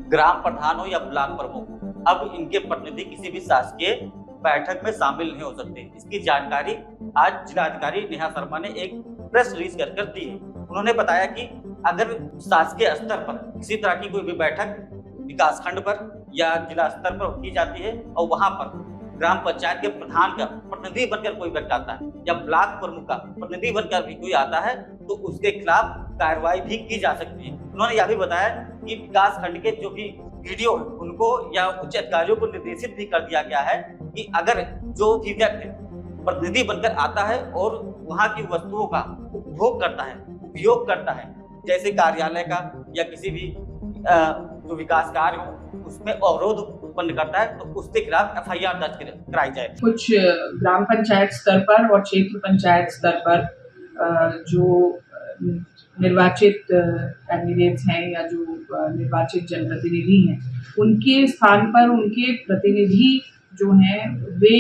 ग्राम प्रधान हो या ब्लॉक प्रमुख, अब इनके प्रतिनिधि किसी भी शासकीय बैठक में शामिल नहीं हो सकते। इसकी जानकारी आज जिलाधिकारी नेहा शर्मा ने एक प्रेस रिलीज कर दी है। उन्होंने बताया कि अगर शासकीय स्तर पर किसी तरह की कोई भी बैठक विकासखंड पर या जिला स्तर पर की जाती है और वहां पर ग्राम पंचायत के प्रधान का प्रतिनिधि बनकर कोई व्यक्ति आता है या ब्लॉक प्रमुख का प्रतिनिधि बनकर भी कोई आता है तो उसके खिलाफ कार्रवाई भी की जा सकती है। उन्होंने यह भी बताया कि विकास खंड के जो भी वीडियो है उनको या उच्च अधिकारियों को निर्देशित भी कर दिया गया है कि अगर जो भी व्यक्ति प्रतिनिधि बनकर आता है और वहां की वस्तुओं का उपभोग करता है, उपयोग करता है, जैसे कार्यालय का या किसी भी जो विकास कार्य हो उसमें अवरोध उत्पन्न करता है तो उसके खिलाफ एफआईआर दर्ज कराई जाए। कुछ ग्राम पंचायत स्तर पर और क्षेत्र पंचायत स्तर पर जो निर्वाचित कैंडिडेट्स हैं या जो निर्वाचित जनप्रतिनिधि हैं उनके स्थान पर उनके प्रतिनिधि जो हैं वे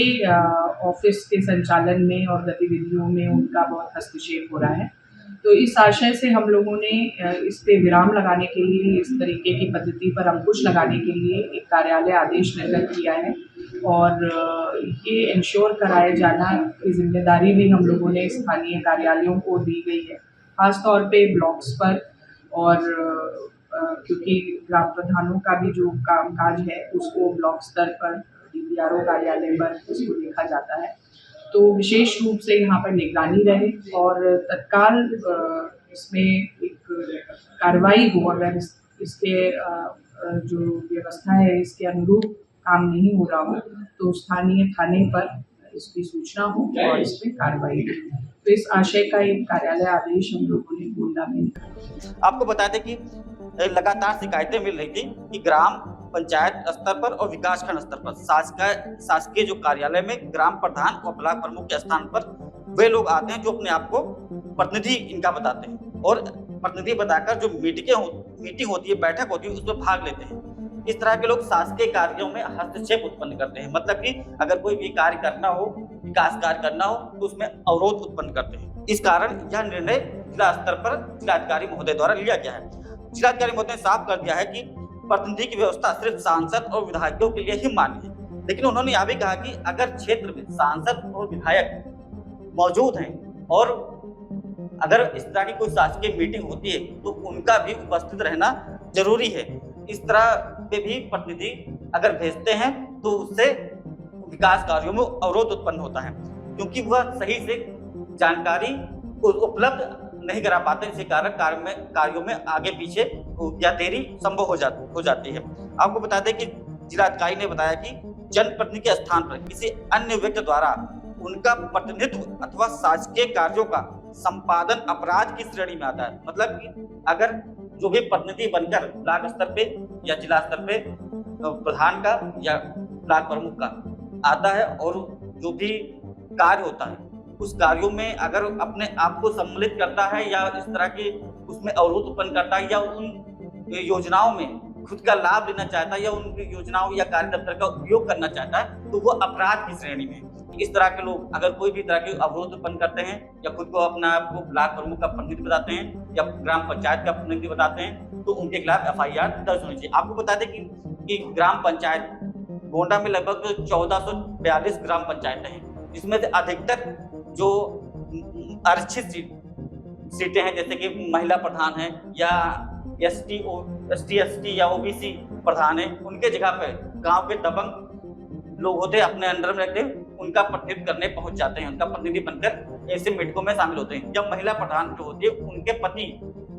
ऑफिस के संचालन में और गतिविधियों में उनका बहुत हस्तक्षेप हो रहा है। तो इस आशय से हम लोगों ने इस पे विराम लगाने के लिए, इस तरीके की पद्धति पर अंकुश लगाने के लिए एक कार्यालय आदेश निर्गत किया है और ये इंश्योर कराया जाना की जिम्मेदारी भी हम लोगों ने स्थानीय कार्यालयों को दी गई है, खासतौर पे ब्लॉक्स पर। और क्योंकि ग्राम प्रधानों का भी जो कामकाज है उसको ब्लॉक स्तर पर डीपीआरओ कार्यालय पर उसको देखा जाता है, तो विशेष रूप से यहाँ पर निगरानी रहे और तत्काल इसमें एक कार्रवाई हो। अगर इसके जो व्यवस्था है इसके अनुरूप काम नहीं हो रहा हो तो स्थानीय थाने पर इसकी सूचना हो और इस पर कार्रवाई हो। तो इस आशय का एक कार्यालय आदेश हम लोगों ने गोंडा में। आपको बता दें कि लगातार शिकायतें मिल रही थी कि ग्राम पंचायत स्तर पर और विकासखंड स्तर पर शासकीय जो कार्यालय में ग्राम प्रधान और ब्लॉक प्रमुख के स्थान पर वे लोग आते हैं जो अपने आप को प्रतिनिधि इनका बताते हैं और प्रतिनिधि बताकर जो मीटिंग होती है, बैठक होती है, उसमें भाग लेते हैं। इस तरह के लोग शासकीय कार्यों में हस्तक्षेप उत्पन्न करते हैं, मतलब कि अगर कोई भी कार्य करना हो, विकास कार्य करना हो तो उसमें अवरोध उत्पन्न करते हैं। इस कारण यह निर्णय जिला स्तर पर जिलाधिकारी महोदय द्वारा लिया गया है। जिलाधिकारी महोदय ने साफ कर दिया है कि प्रतिनिधि की व्यवस्था सिर्फ सांसद और विधायकों के लिए ही मान्य है, लेकिन उन्होंने यह भी कहा कि अगर क्षेत्र में सांसद और विधायक मौजूद हैं और अगर इस तरह की कोई शासकीय मीटिंग होती है तो उनका भी उपस्थित रहना जरूरी है। इस तरह के भी प्रतिनिधि अगर भेजते हैं तो उससे विकास कार्यों में अवरोध उत्पन्न होता है, क्योंकि वह सही से जानकारी उपलब्ध नहीं करा पाते, इसी कारण कार्यों में आगे पीछे या देरी संभव हो जाती है। आपको बता दें कि जिलाधिकारी ने बताया कि जनप्रतिनिधि के स्थान पर किसी अन्य व्यक्ति द्वारा उनका प्रतिनिधित्व अथवा शासकीय कार्यों का संपादन अपराध की श्रेणी में आता है। मतलब कि अगर जो भी प्रतिनिधि बनकर ब्लॉक स्तर पे या जिला स्तर पे प्रधान का या ब्लॉक प्रमुख का आता है और जो भी कार्य होता है उस कार्यों में अगर अपने आप को सम्मिलित करता है या इस तरह के उसमें अवरोध उत्पन्न करता है या उन योजनाओं में खुद का लाभ लेना चाहता है या उन योजनाओं या कार्य दफ्तर का उपयोग करना चाहता है तो वो अपराध की श्रेणी में। इस तरह के लोग अगर कोई भी तरह के अवरोध उत्पन्न करते हैं या खुद को अपना आप को ब्लॉक प्रमुख का प्रतिनिधि बताते हैं या ग्राम पंचायत का प्रतिनिधि बताते हैं तो उनके खिलाफ एफआईआर दर्ज होनी चाहिए। आपको बता दें कि ग्राम पंचायत गोंडा में लगभग 1442 ग्राम पंचायतें हैं, जिसमें से अधिकतर जो आरक्षित सीटें हैं जैसे कि महिला प्रधान है या एसटी या ओबीसी प्रधान है, उनके जगह पे गांव के दबंग लोग होते हैं अपने अंडर में रखते हैं, उनका प्रतिनिधित्व करने पहुंच जाते हैं, उनका प्रतिनिधि बनकर ऐसे मीटिंगों में शामिल होते हैं। जब महिला प्रधान जो होती है उनके पति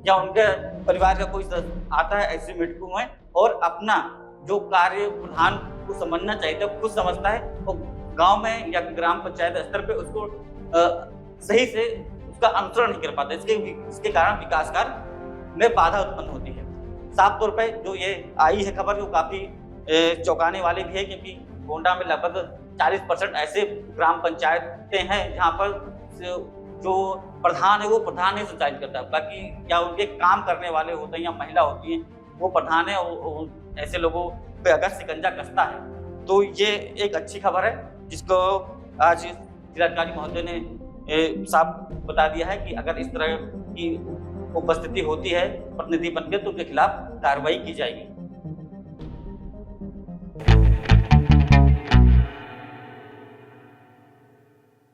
या उनके परिवार का कोई आता है ऐसी मीटिंगों में और अपना जो कार्य प्रधान को समझना चाहिए खुद समझता है और गांव में या ग्राम पंचायत स्तर पे उसको सही से उसका अनुसरण नहीं कर पाता। इसके कारण विकास कार्य में बाधा उत्पन्न होती है। साफ तौर पे जो ये आई है खबर, जो काफी चौंकाने वाली भी है, क्योंकि गोंडा में लगभग 40% ऐसे ग्राम पंचायतें हैं जहाँ पर जो प्रधान है वो प्रधान ही संचालित करता है, बाकी या उनके काम करने वाले होते हैं या महिला होती है वो प्रधान है और ऐसे लोगों पे अगर शिकंजा कसता है तो ये एक अच्छी खबर है, जिसको आज जिलाधिकारी महोदय ने साफ बता दिया है कि अगर इस तरह की उपस्थिति होती है प्रतिनिधि बनकर तो उनके खिलाफ कार्रवाई की जाएगी।